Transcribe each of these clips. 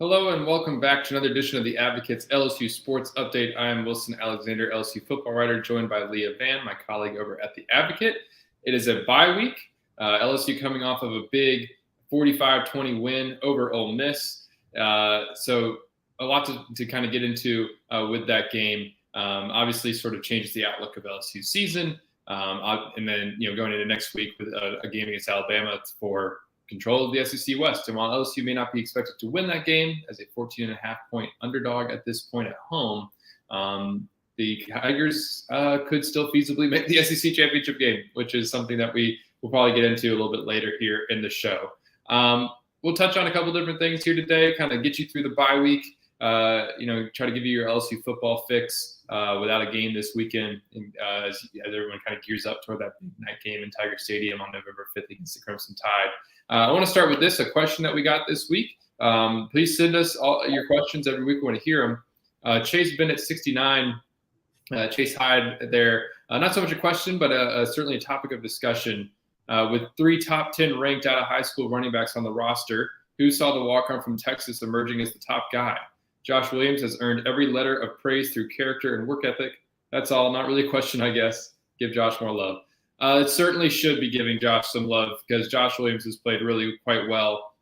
Hello and welcome back to another edition of the Advocates LSU Sports Update. I am Wilson Alexander, LSU football writer, joined by Leah Vann, my colleague over at the Advocate. It is a bye week. LSU coming off of a big 45-20 win over Ole Miss. So a lot to kind of get into with that game. Obviously, sort of changes the outlook of LSU's season. And then going into next week with a game against Alabama for control of the SEC West. And while LSU may not be expected to win that game as a 14.5-point underdog at this point at home, the Tigers could still feasibly make the SEC championship game, which is something that we will probably get into a little bit later here in the show. We'll touch on a couple different things here today, kind of get you through the bye week, try to give you your LSU football fix without a game this weekend as everyone kind of gears up toward that big night game in Tiger Stadium on November 5th against the Crimson Tide. I want to start with a question that we got this week. Please send us all your questions every week. We want to hear them. Chase Bennett 69, Chase Hyde there. Not so much a question, but certainly a topic of discussion. With 3 top 10 ranked out of high school running backs on the roster, who saw the walk-on from Texas emerging as the top guy? Josh Williams has earned every letter of praise through character and work ethic. That's all. Not really a question, I guess. Give Josh more love. It certainly should be giving Josh some love because Josh Williams has played really quite well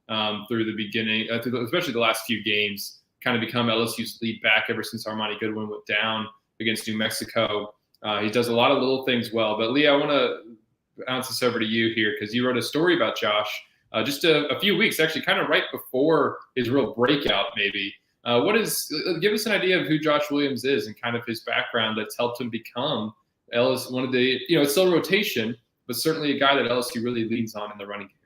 through the beginning, especially the last few games, kind of become LSU's lead back ever since Armani Goodwin went down against New Mexico. He does a lot of little things well. But, Leah, I want to bounce this over to you here because you wrote a story about Josh just a few weeks, actually kind of right before his real breakout maybe. Give us an idea of who Josh Williams is and kind of his background that's helped him become one of the, it's still rotation, but certainly a guy that LSU really leans on in the running game.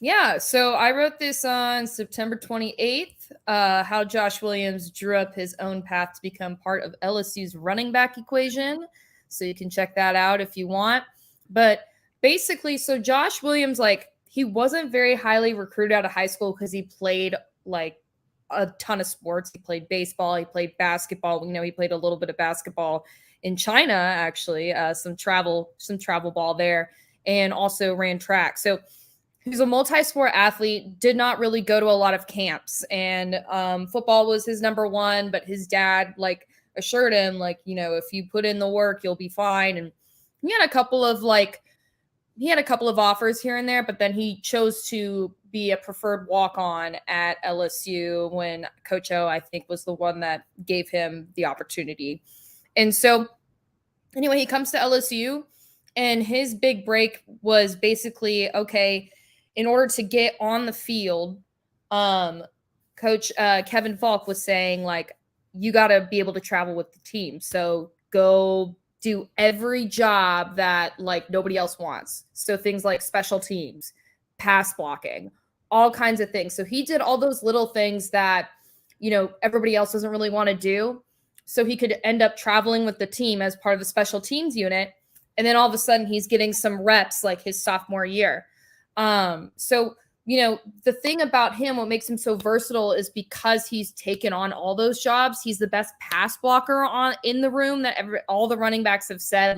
Yeah, so I wrote this on September 28th, how Josh Williams drew up his own path to become part of LSU's running back equation. So you can check that out if you want. But basically, so Josh Williams, he wasn't very highly recruited out of high school because he played a ton of sports. He played baseball, he played basketball. He played a little bit of basketball in China, actually, some travel ball there, and also ran track. So he's a multi-sport athlete, did not really go to a lot of camps, and football was his number one, but his dad assured him, if you put in the work, you'll be fine. And he had a couple of offers here and there, but then he chose to be a preferred walk-on at LSU when Coach O, I think, was the one that gave him the opportunity. And so anyway, he comes to LSU, and his big break was basically, okay, in order to get on the field, Coach Kevin Falk was saying, you got to be able to travel with the team. So go do every job that nobody else wants. So things like special teams, pass blocking, all kinds of things. So he did all those little things that, everybody else doesn't really want to do. So he could end up traveling with the team as part of the special teams unit. And then all of a sudden he's getting some reps his sophomore year. So the thing about him, what makes him so versatile is because he's taken on all those jobs. He's the best pass blocker in the room that all the running backs have said,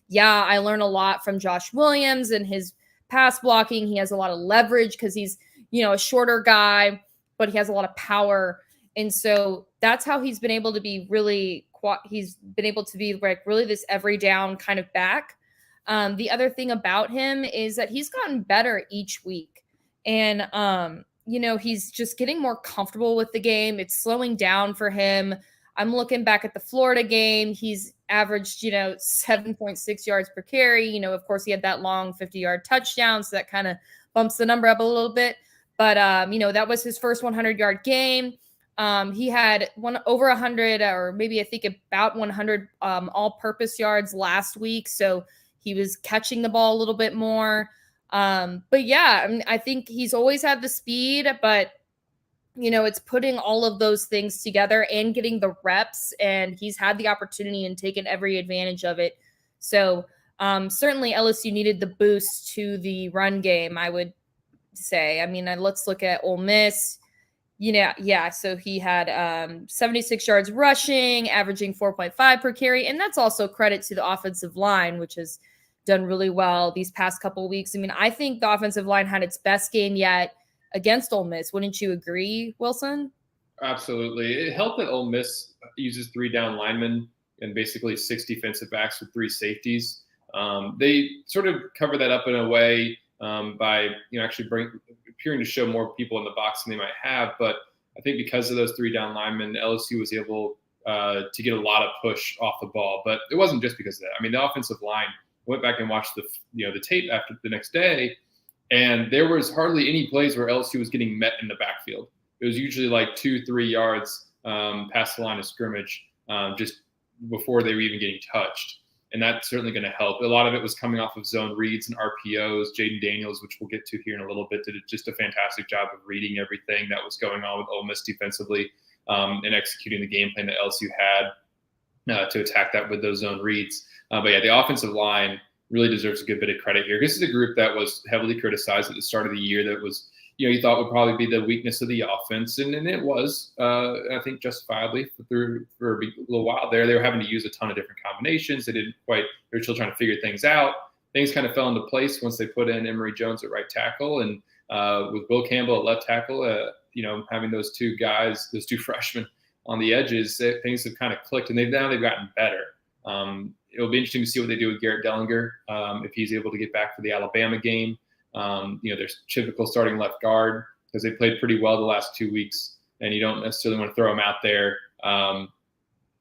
yeah, I learned a lot from Josh Williams and his pass blocking. He has a lot of leverage because he's, a shorter guy, but he has a lot of power. And so that's how he's been able to be really this every down kind of back. The other thing about him is that he's gotten better each week. And, he's just getting more comfortable with the game. It's slowing down for him. I'm looking back at the Florida game. He's averaged, 7.6 yards per carry. Of course, he had that long 50-yard touchdown, so that kind of bumps the number up a little bit. But, that was his first 100-yard game. He had over 100 or maybe I think about 100 all-purpose yards last week. So he was catching the ball a little bit more. But yeah, I think he's always had the speed, but it's putting all of those things together and getting the reps, and he's had the opportunity and taken every advantage of it. So certainly LSU needed the boost to the run game, I would say. Let's look at Ole Miss. So he had 76 yards rushing, averaging 4.5 per carry, and that's also credit to the offensive line, which has done really well these past couple of weeks. I think the offensive line had its best game yet. against Ole Miss. Wouldn't you agree, Wilson? Absolutely. It helped that Ole Miss uses 3 down linemen and basically 6 defensive backs with 3 safeties. They sort of cover that up in a way by actually appearing to show more people in the box than they might have. But I think because of those 3 down linemen, LSU was able to get a lot of push off the ball. But it wasn't just because of that. I mean, the offensive line, went back and watched the tape after the next day, and there was hardly any plays where LSU was getting met in the backfield. It was usually like 2-3 yards past the line of scrimmage, just before they were even getting touched. And that's certainly going to help. A lot of it was coming off of zone reads and RPOs. Jaden Daniels, which we'll get to here in a little bit, did just a fantastic job of reading everything that was going on with Ole Miss defensively and executing the game plan that LSU had to attack that with those zone reads. But yeah, the offensive line really deserves a good bit of credit here. This is a group that was heavily criticized at the start of the year that was, you thought would probably be the weakness of the offense. And it was, I think, justifiably for a little while there. They were having to use a ton of different combinations. They were still trying to figure things out. Things kind of fell into place once they put in Emory Jones at right tackle. And with Will Campbell at left tackle, having those 2 guys, those 2 freshmen on the edges, things have kind of clicked. And they've gotten better. It'll be interesting to see what they do with Garrett Dellinger if he's able to get back for the Alabama game. Their typical starting left guard, because they played pretty well the last 2 weeks, and you don't necessarily want to throw him out there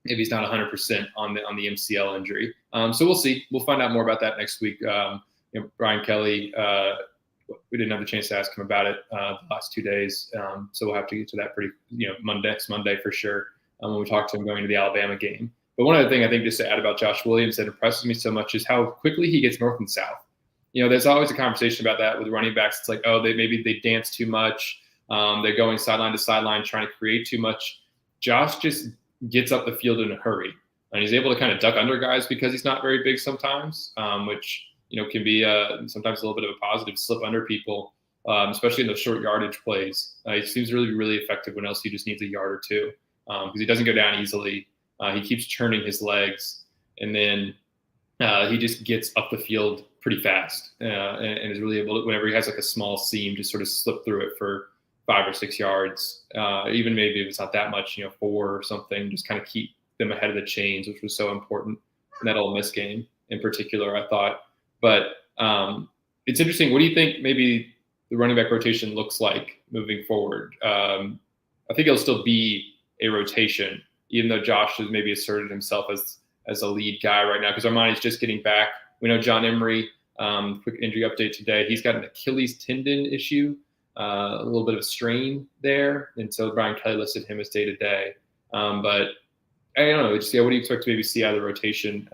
if he's not 100% on the MCL injury. So we'll see. We'll find out more about that next week. Brian Kelly, we didn't have the chance to ask him about it the last 2 days, so we'll have to get to that pretty next Monday for sure when we talk to him going to the Alabama game. But one other thing I think just to add about Josh Williams that impresses me so much is how quickly he gets north and south. There's always a conversation about that with running backs. It's like, oh, maybe they dance too much. They're going sideline to sideline, trying to create too much. Josh just gets up the field in a hurry, and he's able to kind of duck under guys because he's not very big sometimes, which can be sometimes a little bit of a positive, slip under people, especially in those short yardage plays. He seems really, really effective when LSU just needs a yard or two because he doesn't go down easily. He keeps churning his legs, and then he just gets up the field pretty fast and is really able to, whenever he has like a small seam, just sort of slip through it for 5 or 6 yards, even maybe if it's not that much, 4 or something, just kind of keep them ahead of the chains, which was so important in that Ole Miss game in particular, I thought. But it's interesting. What do you think maybe the running back rotation looks like moving forward? I think it'll still be a rotation, even though Josh has maybe asserted himself as a lead guy right now, because Armani's just getting back. We know John Emery, quick injury update today. He's got an Achilles tendon issue, a little bit of a strain there. And so Brian Kelly listed him as day-to-day. But I don't know. Just, what do you expect to maybe see out of the rotation,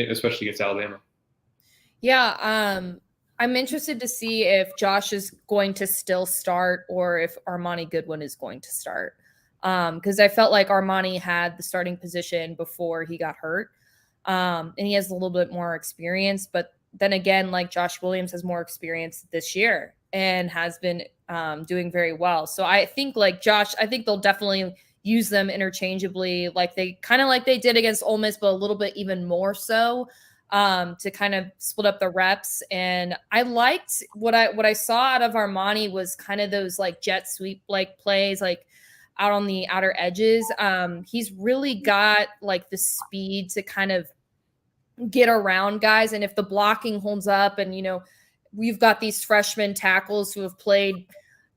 especially against Alabama? Yeah, I'm interested to see if Josh is going to still start or if Armani Goodwin is going to start. Because I felt like Armani had the starting position before he got hurt. And he has a little bit more experience, but then again, like Josh Williams has more experience this year and has been doing very well. So I think like Josh, I think they'll definitely use them interchangeably, like they did against Ole Miss, but a little bit even more so to kind of split up the reps. And I liked what I saw out of Armani was kind of those like jet sweep like plays, like out on the outer edges. He's really got like the speed to kind of get around guys. And if the blocking holds up and, we've got these freshman tackles who have played,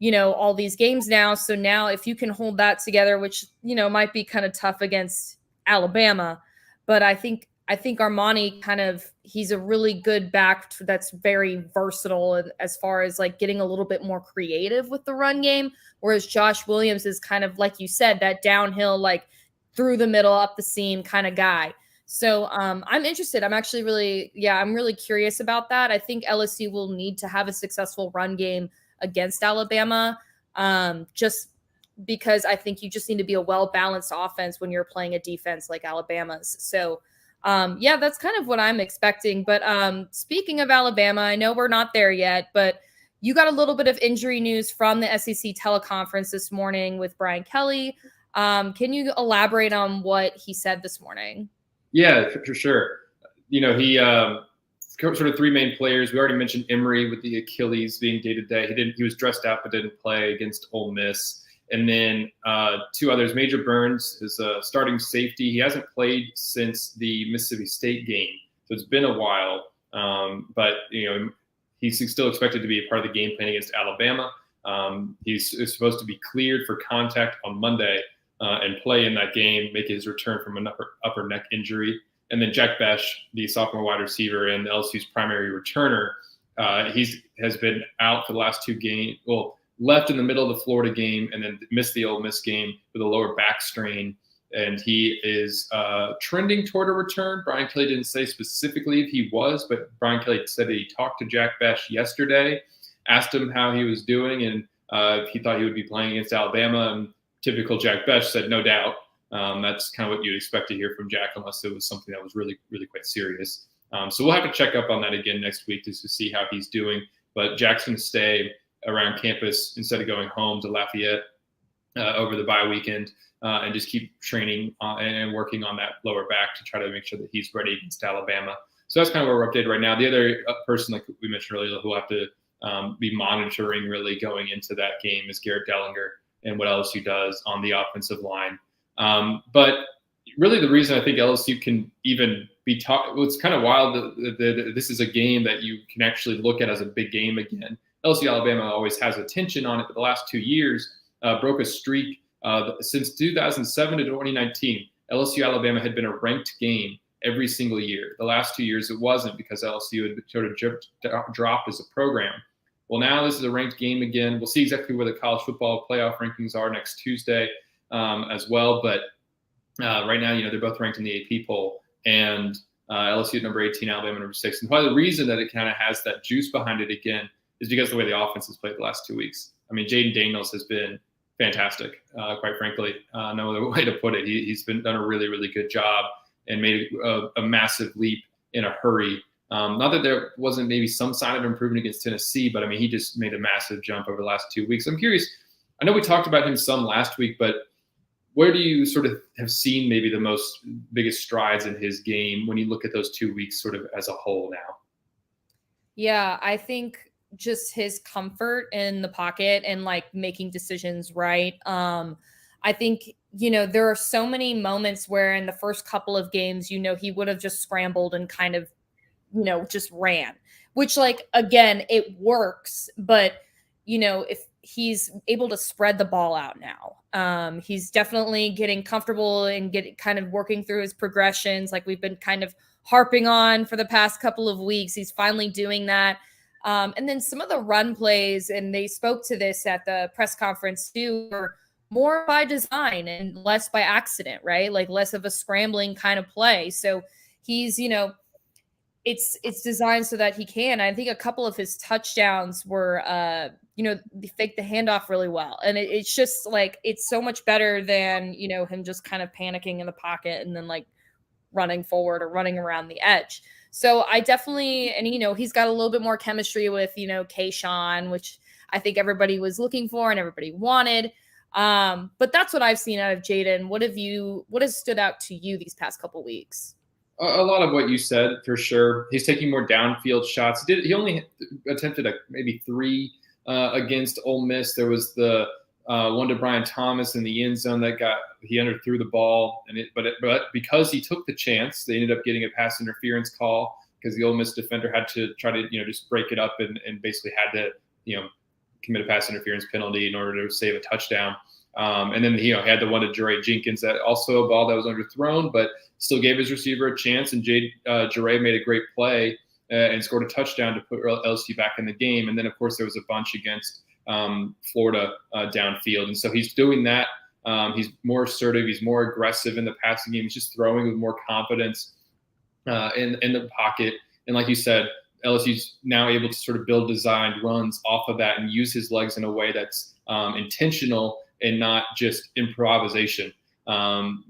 all these games now. So now if you can hold that together, which, might be kind of tough against Alabama, but I think Armani he's a really good back that's very versatile as far as like getting a little bit more creative with the run game. Whereas Josh Williams is kind of, like you said, that downhill, like through the middle, up the seam kind of guy. So I'm interested. I'm actually I'm really curious about that. I think LSU will need to have a successful run game against Alabama, just because I think you just need to be a well-balanced offense when you're playing a defense like Alabama's. So that's kind of what I'm expecting. But speaking of Alabama, I know we're not there yet, but you got a little bit of injury news from the SEC teleconference this morning with Brian Kelly. Can you elaborate on what he said this morning? Yeah, for sure. He sort of three main players. We already mentioned Emery with the Achilles being day-to-day. He was dressed out but didn't play against Ole Miss. And then two others, Major Burns is a starting safety. He hasn't played since the Mississippi State game, so it's been a while. But he's still expected to be a part of the game plan against Alabama. He's supposed to be cleared for contact on Monday and play in that game, make his return from an upper neck injury. And then Jack Besh, the sophomore wide receiver and LSU's primary returner, has been out for the last two games. Well, left in the middle of the Florida game and then missed the Ole Miss game with a lower back strain. And he is trending toward a return. Brian Kelly didn't say specifically if he was, but Brian Kelly said that he talked to Jack Besh yesterday, asked him how he was doing, and if he thought he would be playing against Alabama. And typical Jack Besh said, no doubt. That's kind of what you'd expect to hear from Jack, unless it was something that was really, really quite serious. So we'll have to check up on that again next week just to see how he's doing. But Jack's going to stay around campus instead of going home to Lafayette over the bye weekend and just keep training and working on that lower back to try to make sure that he's ready against Alabama. So that's kind of where we're updated right now. The other person, like we mentioned earlier, who will have to be monitoring really going into that game is Garrett Dellinger and what LSU does on the offensive line. But really the reason I think LSU can even be well, it's kind of wild that this is a game that you can actually look at as a big game again. LSU Alabama always has attention on it, but the last 2 years broke a streak. Since 2007 to 2019, LSU Alabama had been a ranked game every single year. The last 2 years it wasn't because LSU had sort of dropped as a program. Well, now this is a ranked game again. We'll see exactly where the college football playoff rankings are next Tuesday as well. But right now, they're both ranked in the AP poll, and LSU at number 18, Alabama number 6. And probably the reason that it kind of has that juice behind it again is because of the way the offense has played the last 2 weeks. I mean, Jaden Daniels has been fantastic, quite frankly. No other way to put it. He's done a really, really good job and made a massive leap in a hurry. Not that there wasn't maybe some sign of improvement against Tennessee, but I mean, he just made a massive jump over the last 2 weeks. I'm curious. I know we talked about him some last week, but where do you sort of have seen maybe the biggest strides in his game when you look at those 2 weeks sort of as a whole now? Yeah, I think just his comfort in the pocket and like making decisions right. I think, there are so many moments where in the first couple of games, he would have just scrambled and kind of, just ran, which like, again, it works. But, if he's able to spread the ball out now, he's definitely getting comfortable and kind of working through his progressions. Like we've been kind of harping on for the past couple of weeks. He's finally doing that. And then some of the run plays, and they spoke to this at the press conference too, were more by design and less by accident, right? Like less of a scrambling kind of play. So he's, it's designed so that he can. I think a couple of his touchdowns were, they faked the handoff really well. And it's just like, it's so much better than, him just kind of panicking in the pocket and then like running forward or running around the edge. So I definitely, and he's got a little bit more chemistry with, Kayshawn, which I think everybody was looking for and everybody wanted. But that's what I've seen out of Jaden. What has stood out to you these past couple weeks? A lot of what you said, for sure. He's taking more downfield shots. He only attempted maybe 3 against Ole Miss. There was the one to Brian Thomas in the end zone that he underthrew the ball, but because he took the chance, they ended up getting a pass interference call because the Ole Miss defender had to try to just break it up and basically had to commit a pass interference penalty in order to save a touchdown. And then he had the one to Jure Jenkins, that also a ball that was underthrown, but still gave his receiver a chance. And Jure made a great play and scored a touchdown to put LSU back in the game. And then of course there was a bunch against Florida downfield. And so he's doing that. He's more assertive. He's more aggressive in the passing game. He's just throwing with more confidence in the pocket. And like you said, LSU's now able to sort of build designed runs off of that and use his legs in a way that's intentional and not just improvisation,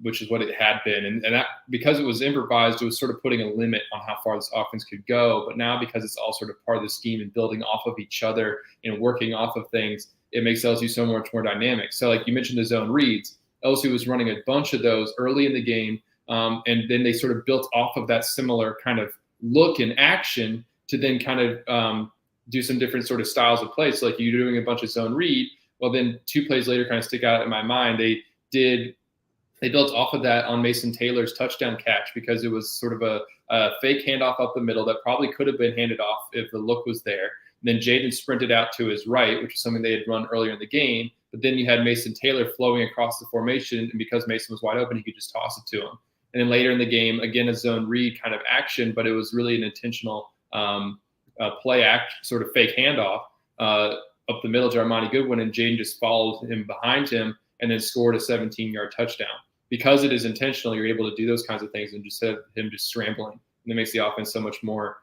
which is what it had been. And that, because it was improvised, it was sort of putting a limit on how far this offense could go. But now, because it's all sort of part of the scheme and building off of each other and working off of things, it makes LSU so much more dynamic. So like you mentioned the zone reads, LSU was running a bunch of those early in the game. And then they sort of built off of that similar kind of look and action to then kind of do some different sort of styles of play. So like you're doing a bunch of zone read. Well, then 2 plays later kind of stick out in my mind. They built off of that on Mason Taylor's touchdown catch because it was sort of a fake handoff up the middle that probably could have been handed off if the look was there. And then Jaden sprinted out to his right, which is something they had run earlier in the game. But then you had Mason Taylor flowing across the formation, and because Mason was wide open, he could just toss it to him. And then later in the game, again, a zone read kind of action, but it was really an intentional play act, sort of fake handoff up the middle to Armani Goodwin, and Jaden just followed him behind him and then scored a 17-yard touchdown. Because it is intentional, you're able to do those kinds of things and just have him just scrambling. And it makes the offense so much more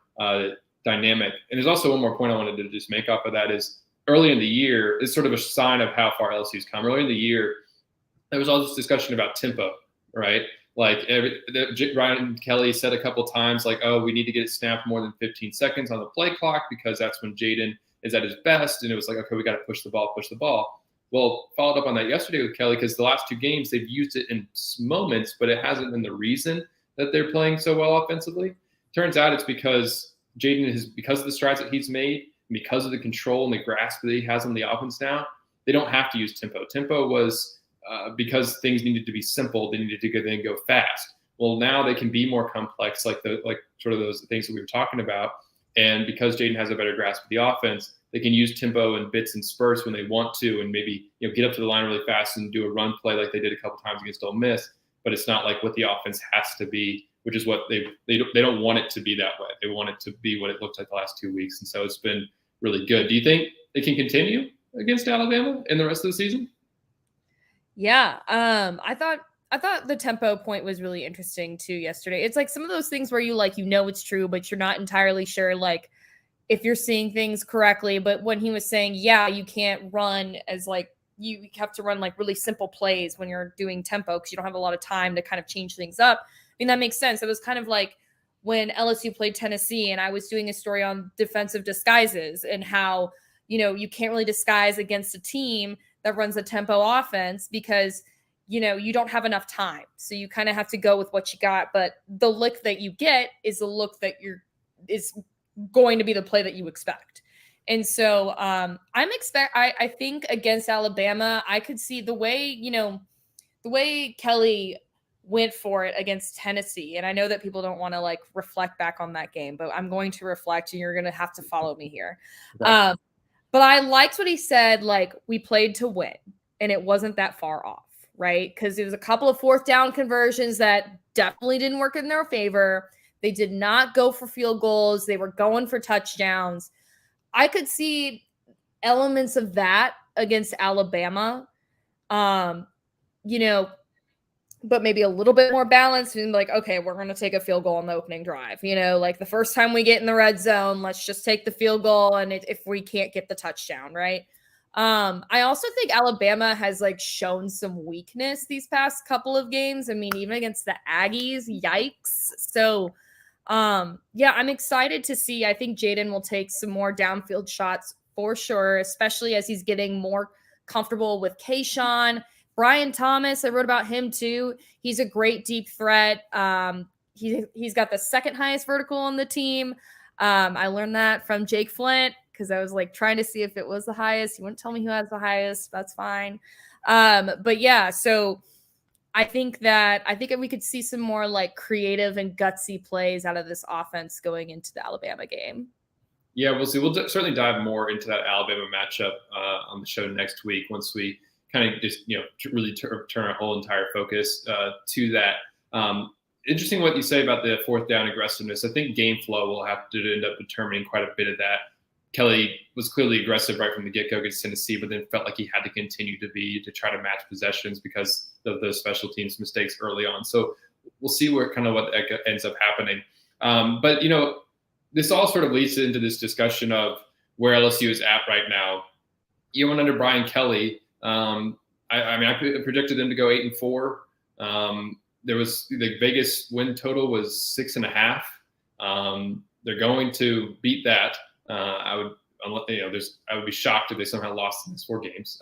dynamic. And there's also one more point I wanted to just make off of that is early in the year, it's sort of a sign of how far LSU's come. Early in the year, there was all this discussion about tempo, right? Like Ryan Kelly said a couple times, like, oh, we need to get it snapped more than 15 seconds on the play clock because that's when Jaden is at his best. And it was like, okay, we got to push the ball. Well, followed up on that yesterday with Kelly because the last 2 games they've used it in moments, but it hasn't been the reason that they're playing so well offensively. Turns out it's because Jaden is, because of the strides that he's made, because of the control and the grasp that he has on the offense now, they don't have to use tempo. Tempo was because things needed to be simple, they needed to go fast. Well, now they can be more complex, like sort of those things that we were talking about. And because Jaden has a better grasp of the offense, they can use tempo and bits and spurts when they want to, and maybe get up to the line really fast and do a run play like they did a couple times against Ole Miss. But it's not like what the offense has to be, which is what they don't want it to be that way. They want it to be what it looked like the last 2 weeks, and so it's been really good. Do you think they can continue against Alabama in the rest of the season? Yeah, I thought the tempo point was really interesting too yesterday. It's like some of those things where it's true, but you're not entirely sure like if you're seeing things correctly. But when he was saying, yeah, you can't run as like you have to run like really simple plays when you're doing tempo because you don't have a lot of time to kind of change things up. I mean, that makes sense. It was kind of like when LSU played Tennessee and I was doing a story on defensive disguises and how, you can't really disguise against a team that runs a tempo offense because, you don't have enough time. So you kind of have to go with what you got. But the look that you get is the look that is going to be the play that you expect. And so I think against Alabama, I could see the way Kelly went for it against Tennessee. And I know that people don't want to like reflect back on that game, but I'm going to reflect and you're going to have to follow me here. Right. But I liked what he said, like we played to win and it wasn't that far off, right? Because it was a couple of 4th down conversions that definitely didn't work in their favor. They did not go for field goals. They were going for touchdowns. I could see elements of that against Alabama, but maybe a little bit more balanced and like, okay, we're going to take a field goal on the opening drive. Like the first time we get in the red zone, let's just take the field goal. And if we can't get the touchdown, right? I also think Alabama has like shown some weakness these past couple of games. I mean, even against the Aggies, yikes. So, yeah, I'm excited to see. I think Jaden will take some more downfield shots for sure, especially as he's getting more comfortable with Kayshawn. Brian Thomas, I wrote about him too. He's a great deep threat. He's got the 2nd highest vertical on the team. I learned that from Jake Flint because I was like trying to see if it was the highest. He wouldn't tell me who has the highest. That's fine. But yeah, so I think we could see some more like creative and gutsy plays out of this offense going into the Alabama game. Yeah, we'll see. We'll certainly dive more into that Alabama matchup on the show next week once we kind of just, really turn our whole entire focus to that. Interesting what you say about the 4th down aggressiveness. I think game flow will have to end up determining quite a bit of that. Kelly was clearly aggressive right from the get-go against Tennessee, but then felt like he had to continue to try to match possessions because of those special teams mistakes early on. So we'll see what ends up happening. But, this all sort of leads into this discussion of where LSU is at right now. Even under Brian Kelly, I predicted them to go 8-4. There was the Vegas win total was 6.5. They're going to beat that. I would be shocked if they somehow lost in these 4 games,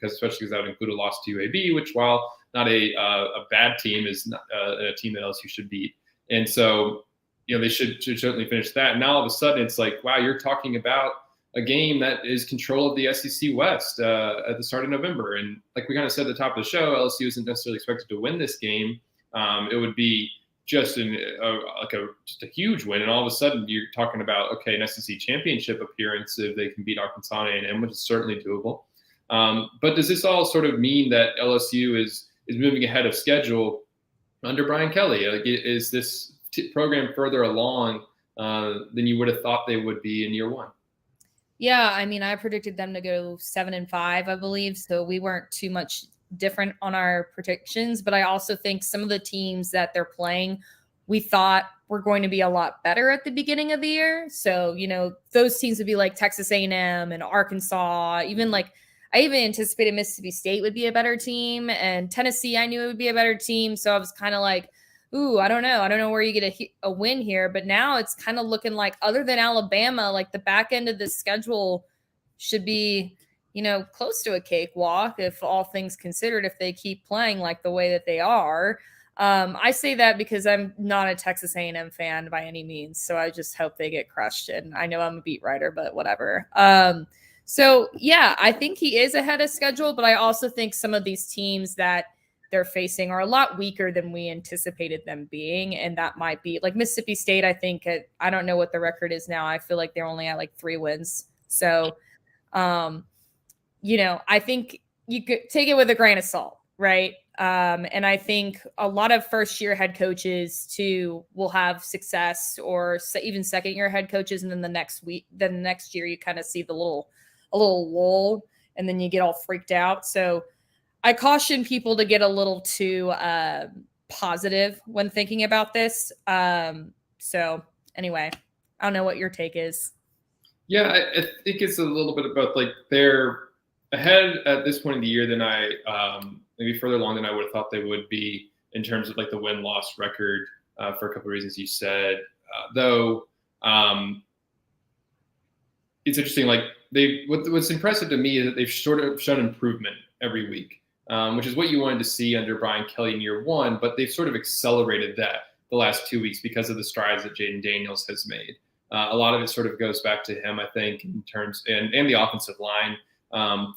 especially because that would include a loss to UAB, which, while not a bad team, is not a team that LSU should beat. And so they should certainly finish that. And now all of a sudden it's like, wow, you're talking about a game that is control of the SEC West at the start of November. And like we kind of said at the top of the show, LSU isn't necessarily expected to win this game. It would be just just a huge win. And all of a sudden you're talking about, okay, an SEC championship appearance if they can beat Arkansas A&M, which is certainly doable. But does this all sort of mean that LSU is moving ahead of schedule under Brian Kelly? Like, is this program further along than you would have thought they would be in year one? Yeah, I mean, I predicted them to go 7-5, I believe. So we weren't too much different on our predictions. But I also think some of the teams that they're playing, we thought were going to be a lot better at the beginning of the year. So, those teams would be like Texas A&M and Arkansas. I even anticipated Mississippi State would be a better team. And Tennessee, I knew it would be a better team. So I was kind of like, ooh, I don't know. I don't know where you get a win here. But now it's kind of looking like, other than Alabama, like the back end of the schedule should be, close to a cakewalk if all things considered, if they keep playing like the way that they are. I say that because I'm not a Texas A&M fan by any means. So I just hope they get crushed. And I know I'm a beat writer, but whatever. So, yeah, I think he is ahead of schedule. But I also think some of these teams that they're facing are a lot weaker than we anticipated them being. And that might be like Mississippi State. I think I don't know what the record is now. I feel like they're only at like 3 wins. So, I think you could take it with a grain of salt, right? And I think a lot of first-year head coaches too will have success, or even second-year head coaches, and then the next year you kind of see a little lull, and then you get all freaked out. So I caution people to get a little too positive when thinking about this. So anyway, I don't know what your take is. Yeah, I think it's a little bit about like they're ahead at this point in the year than I maybe further along than I would have thought they would be in terms of like the win-loss record for a couple of reasons you said. Though it's interesting, like what's impressive to me is that they've sort of shown improvement every week, which is what you wanted to see under Brian Kelly in year one, but they've sort of accelerated that the last 2 weeks because of the strides that Jaden Daniels has made. A lot of it sort of goes back to him, I think, in terms and the offensive line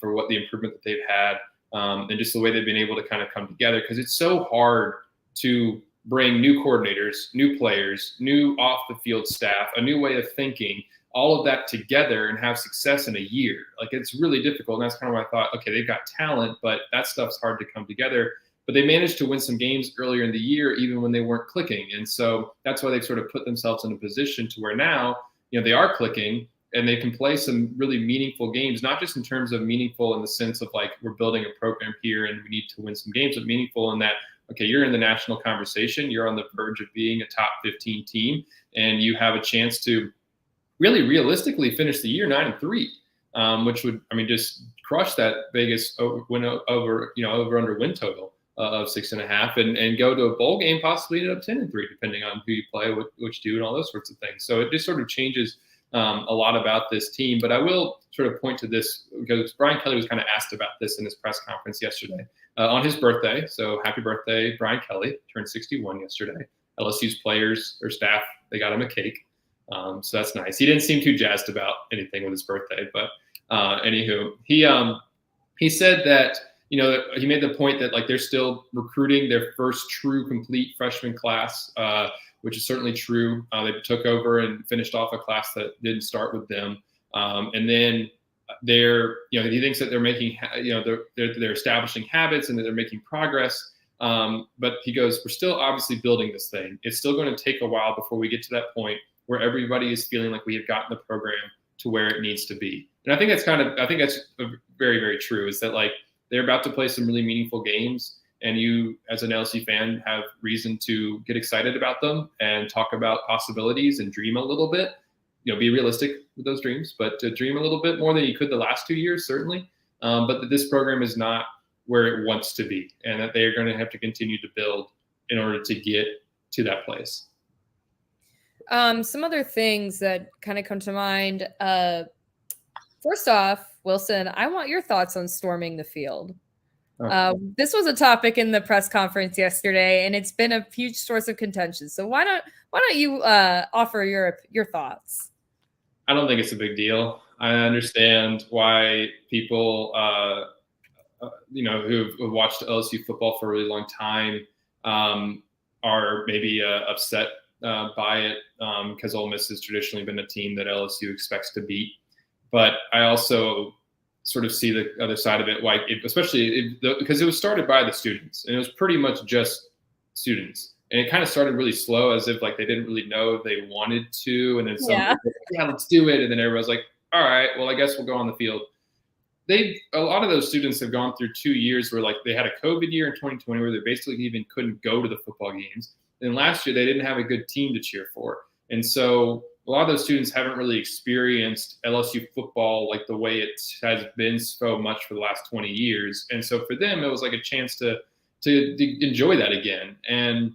for what the improvement that they've had and just the way they've been able to kind of come together, because it's so hard to bring new coordinators, new players, new off the field staff, a new way of thinking, all of that together and have success in a year. Like, it's really difficult. And that's kind of why I thought, okay, they've got talent, but that stuff's hard to come together. But they managed to win some games earlier in the year, even when they weren't clicking. And so that's why they've sort of put themselves in a position to where now, they are clicking and they can play some really meaningful games, not just in terms of meaningful in the sense of like, we're building a program here and we need to win some games, but meaningful in that, okay, you're in the national conversation, you're on the verge of being a top 15 team, and you have a chance to really realistically finish the year 9-3, which would, just crush that Vegas over under win total of 6.5 and go to a bowl game, possibly end up 10-3, depending on who you play, which do, and all those sorts of things. So it just sort of changes a lot about this team. But I will sort of point to this because Brian Kelly was kind of asked about this in his press conference yesterday on his birthday. So happy birthday, Brian Kelly. Turned 61 yesterday. LSU's players or staff, they got him a cake. So that's nice. He didn't seem too jazzed about anything with his birthday, but anywho, he said that, he made the point that like they're still recruiting their first true complete freshman class, which is certainly true. They took over and finished off a class that didn't start with them. And then he thinks that they're making, they're establishing habits and that they're making progress. But he goes, we're still obviously building this thing. It's still going to take a while before we get to that point where everybody is feeling like we have gotten the program to where it needs to be. And I think that's very, very true, is that like they're about to play some really meaningful games, and you as an LSU fan have reason to get excited about them and talk about possibilities and dream a little bit, be realistic with those dreams, but to dream a little bit more than you could the last 2 years, certainly. But that this program is not where it wants to be, and that they are going to have to continue to build in order to get to that place. Some other things that kind of come to mind. First off, Wilson, I want your thoughts on storming the field. This was a topic in the press conference yesterday, and it's been a huge source of contention. So why don't you offer your thoughts? I don't think it's a big deal. I understand why people, who've watched LSU football for a really long time, are maybe upset by it because Ole Miss has traditionally been a team that LSU expects to beat. But I also sort of see the other side of it, like because it was started by the students, and it was pretty much just students. And it kind of started really slow, as if like they didn't really know if they wanted to, and then let's do it, and then everybody's like, all right, well, I guess we'll go on the field. A lot of those students have gone through 2 years where like they had a COVID year in 2020 where they basically even couldn't go to the football games. And last year they didn't have a good team to cheer for. And so a lot of those students haven't really experienced LSU football like the way it has been so much for the last 20 years. And so for them, it was like a chance to enjoy that again. And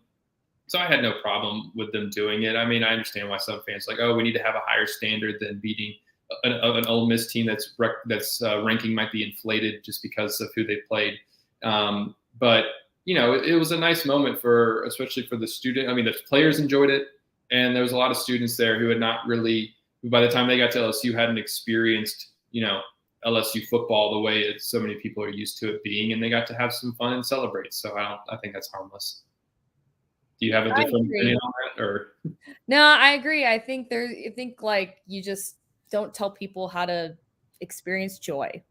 so I had no problem with them doing it. I mean, I understand why some fans are like, oh, we need to have a higher standard than beating an Ole Miss team that's ranking might be inflated just because of who they played. But it was a nice moment especially for the student. I mean, the players enjoyed it, and there was a lot of students there who had not really, by the time they got to LSU, hadn't experienced LSU football the way so many people are used to it being, and they got to have some fun and celebrate. So I think that's harmless. Do you have a different opinion on that, or? No, I agree. I think like you just don't tell people how to experience joy.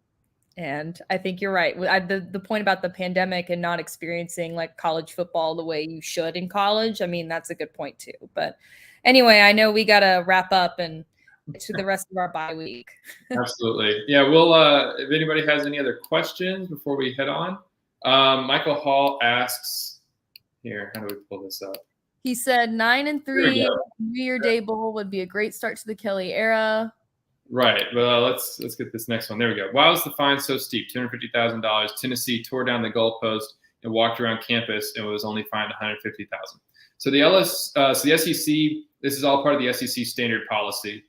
And I think you're right. The point about the pandemic and not experiencing like college football the way you should in college, I mean, that's a good point too. But anyway, I know we got to wrap up and get to the rest of our bye week. Absolutely. Yeah, we'll if anybody has any other questions before we head on. Michael Hall asks, here, how do we pull this up? He said 9-3 New Year Day Bowl would be a great start to the Kelly era. Right. Well, let's get this next one. There we go. Why was the fine so steep? $250,000. Tennessee tore down the goalpost and walked around campus and was only fined $150,000. So the SEC, this is all part of the SEC standard policy.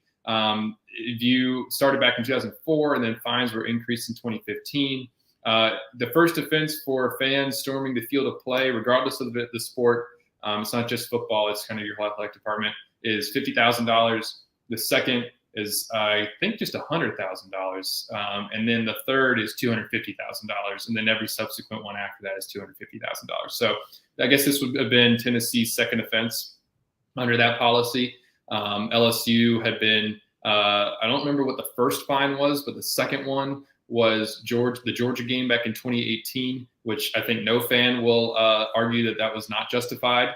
You started back in 2004, and then fines were increased in 2015. The first offense for fans storming the field of play, regardless of the sport, it's not just football, it's kind of your athletic department, is $50,000. The second is, I think, just $100,000. And then the third is $250,000. And then every subsequent one after that is $250,000. So I guess this would have been Tennessee's second offense under that policy. LSU had been, I don't remember what the first fine was, but the second one was the Georgia game back in 2018, which I think no fan will argue that was not justified.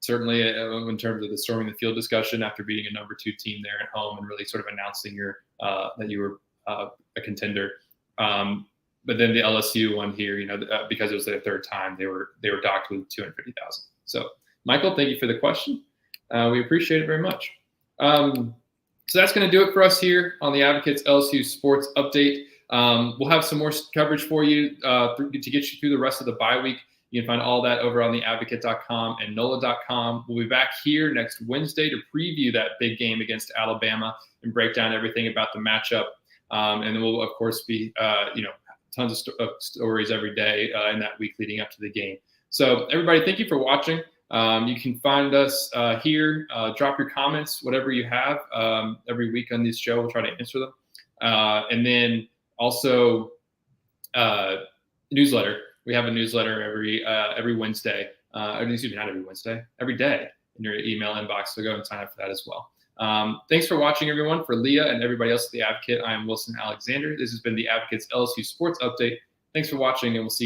Certainly in terms of the storming the field discussion after beating a number 2 team there at home and really sort of announcing that you were a contender. But then the LSU one here, because it was their third time, they were docked with $250,000. So Michael, thank you for the question. We appreciate it very much. So that's going to do it for us here on the Advocates LSU Sports Update. We'll have some more coverage for you to get you through the rest of the bye week. You can find all that over on theadvocate.com and NOLA.com. We'll be back here next Wednesday to preview that big game against Alabama and break down everything about the matchup. And then we'll, of course, be, tons of stories every day in that week leading up to the game. So everybody, thank you for watching. You can find us here. Drop your comments, whatever you have. Every week on this show, we'll try to answer them. And then also newsletter. We have a newsletter every Wednesday. Excuse me, not every Wednesday, every day in your email inbox. So go and sign up for that as well. Thanks for watching, everyone. For Leah and everybody else at The Advocate, I am Wilson Alexander. This has been The Advocate's LSU Sports Update. Thanks for watching, and we'll see you.